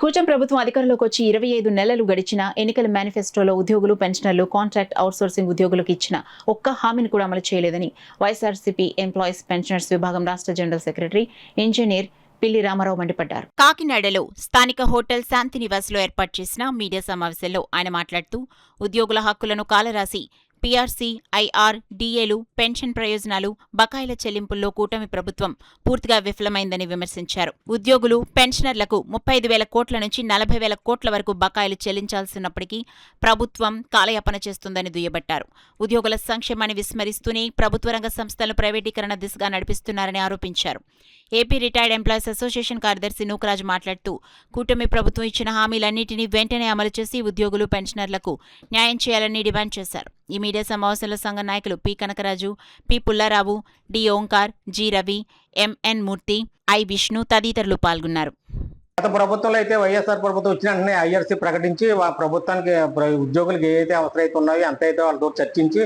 కూటమి ప్రభుత్వం అధికారంలోకి వచ్చి 25 నెలలు గడిచినా ఎన్నికల మేనిఫెస్టోలో ఉద్యోగులు, పెన్షనర్లు, కాంట్రాక్ట్ అవుట్సోర్సింగ్ ఉద్యోగులకు ఇచ్చిన ఒక్క హామీని కూడా అమలు చేయలేదని వైఎస్ఆర్సీపీ ఎంప్లాయీస్ పెన్షనర్స్ విభాగం రాష్ట్ర జనరల్ సెక్రటరీ ఇంజనీర్ పిల్లి రామారావు మండిపడ్డారు. కాకినాడలో స్థానిక హోటల్ శాంతినివాస్లో ఏర్పాటు చేసిన మీడియా సమావేశంలో ఆయన మాట్లాడుతూ ఉద్యోగుల హక్కులను కాలరాసి పీఆర్సీ, ఐఆర్, డీఏలు, పెన్షన్ ప్రయోజనాలు, బకాయిల చెల్లింపుల్లో కూటమి ప్రభుత్వం పూర్తిగా విఫలమైందని విమర్శించారు. ఉద్యోగులు, పెన్షనర్లకు 35,000 కోట్ల నుంచి 40,000 కోట్ల వరకు బకాయిలు చెల్లించాల్సినప్పటికీ ప్రభుత్వం కాలయాపన చేస్తుందని దుయ్యబట్టారు. ఉద్యోగుల సంక్షేమాన్ని విస్మరిస్తూనే ప్రభుత్వ రంగ సంస్థలను ప్రైవేటీకరణ దిశగా నడిపిస్తున్నారని ఆరోపించారు. ఏపీ రిటైర్డ్ ఎంప్లాయీస్ అసోసియేషన్ కార్యదర్శి నూకరాజు మాట్లాడుతూ కూటమి ప్రభుత్వం ఇచ్చిన హామీలన్నింటినీ వెంటనే అమలు చేసి ఉద్యోగులు, పెన్షనర్లకు న్యాయం చేయాలని డిమాండ్ చేశారు. ఈ మీడియా సమావేశంలో సంఘ నాయకులు P Kanakaraju, P Pullarao, D Omkar, G Ravi, M N Murthy, I Vishnu తదితరులు పాల్గొన్నారు. గత ప్రభుత్వంలో అయితే వైఎస్ఆర్ ప్రభుత్వం వచ్చిన వెంటనే ఐఆర్సీ ప్రకటించి ప్రభుత్వానికి ఉద్యోగులకు ఏదైతే అవసరం ఉన్నాయో అంతైతే వాళ్ళతో చర్చించి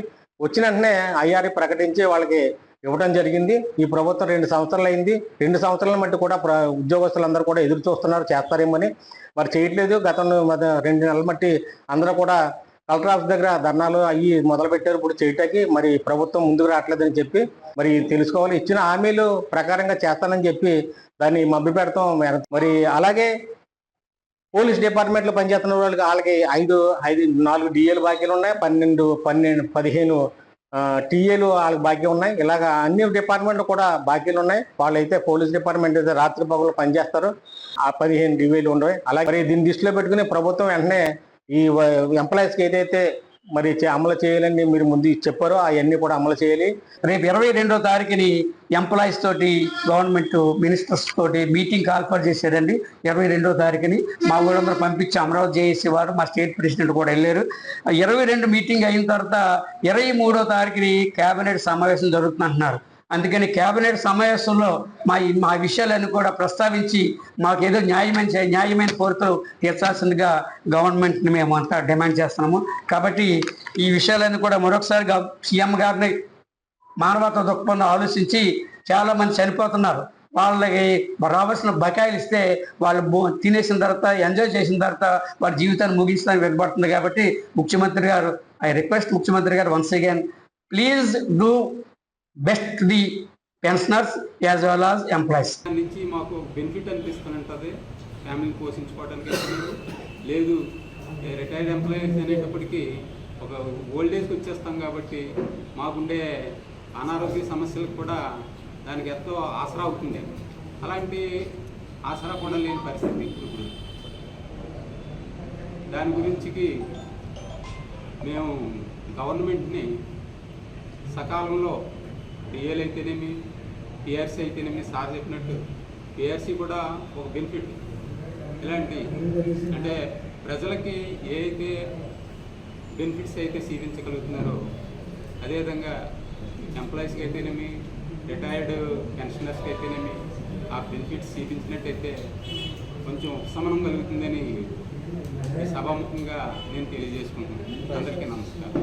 వచ్చిన వెంటనే ఐఆర్ఈ ప్రకటించి వాళ్ళకి ఇవ్వడం జరిగింది. ఈ ప్రభుత్వం 2 సంవత్సరాలు అయింది. 2 సంవత్సరాల మట్టి కూడా ఉద్యోగస్తులందరూ కూడా ఎదురు చూస్తున్నారు చేస్తారేమని. మరి చేయట్లేదు. గతంలో 2 నెలల మట్టి అందరూ కూడా కలెక్టర్ ఆఫీస్ దగ్గర ధర్నాలు అవి మొదలుపెట్టారు. ఇప్పుడు చేయటానికి మరి ప్రభుత్వం ముందుకు రావట్లేదని చెప్పి మరి తెలుసుకోవాలి. ఇచ్చిన హామీలు ప్రకారంగా చేస్తానని చెప్పి దాన్ని మభ్య పెడతాం. మరి అలాగే పోలీస్ డిపార్ట్మెంట్లో పనిచేస్తున్న వాళ్ళకి 4 డిఏలు బాకీలు ఉన్నాయి, 15 టీఏలు వాళ్ళకి బాకీ ఉన్నాయి. ఇలాగ అన్ని డిపార్ట్మెంట్లు కూడా బాకీలు ఉన్నాయి. వాళ్ళైతే పోలీస్ డిపార్ట్మెంట్ అయితే రాత్రి పగలు పనిచేస్తారు. ఆ 15 డిఏలు ఉండవు. అలాగే మరి దీన్ని దృష్టిలో పెట్టుకుని ప్రభుత్వం వెంటనే ఈ ఎంప్లాయీస్కి ఏదైతే మరి అమలు చేయాలని మీరు ముందు చెప్పారో అవన్నీ కూడా అమలు చేయాలి. రేపు 22వ తారీఖుని ఎంప్లాయీస్ తోటి గవర్నమెంట్ మినిస్టర్స్ తోటి మీటింగ్ కాల్ఫర్ చేశారండి. 22వ తారీఖుని మా ఊళ్ళందరూ పంపించి అమరావతి చేసి వారు మా స్టేట్ ప్రెసిడెంట్ కూడా వెళ్ళారు. 22 మీటింగ్ అయిన తర్వాత 23వ తారీఖుని కేబినెట్ సమావేశం జరుగుతుందంటున్నారు. అందుకని కేబినెట్ సమావేశంలో మా విషయాలన్నీ కూడా ప్రస్తావించి మాకు ఏదో న్యాయమైన కోరికలు తీర్చాల్సిందిగా గవర్నమెంట్ని మేము అంతా డిమాండ్ చేస్తున్నాము. కాబట్టి ఈ విషయాలన్నీ కూడా మరొకసారి సీఎం గారిని మానవతా దృక్పథం ఆలోచించి చాలామంది చనిపోతున్నారు. వాళ్ళకి రావాల్సిన బకాయిలు ఇస్తే వాళ్ళు తినేసిన తర్వాత ఎంజాయ్ చేసిన తర్వాత వాళ్ళ జీవితాన్ని ముగించడానికి వెనుబడుతుంది. కాబట్టి ముఖ్యమంత్రి గారు ఐ రిక్వెస్ట్ ముఖ్యమంత్రి గారు once again please do best to the pensioners as well as employees. నుంచి మాకు బెనిఫిట్ అనిపిస్తుంటుంది. ఫ్యామిలీని పోషించుకోవడానికి లేదు. రిటైర్డ్ ఎంప్లాయీస్ అనేటప్పటికీ ఒక ఓల్డేజ్కి వచ్చేస్తాం కాబట్టి మాకుండే అనారోగ్య సమస్యలకు కూడా దానికి ఎంతో ఆసరా అవుతుంది. అలాంటి ఆసరా కూడా లేని పరిస్థితి ఇప్పుడు. దాని గురించి మేము గవర్నమెంట్ని సకాలంలో డిఏలు అయితేనేమి, పిఆర్సీ అయితేనేమి, సార్ చెప్పినట్టు పిఆర్సీ కూడా ఒక బెనిఫిట్. ఇలాంటి అంటే ప్రజలకి ఏ అయితే బెనిఫిట్స్ అయితే సీవించగలుగుతున్నారో అదేవిధంగా ఎంప్లాయీస్కి అయితేనేమి, రిటైర్డ్ పెన్షనర్స్కి అయితేనేమి ఆ బెనిఫిట్స్ సీవించినట్టయితే కొంచెం ఉపశమనం కలుగుతుందని సభాముఖంగా నేను తెలియజేసుకుంటున్నాను. అందరికీ నమస్కారం.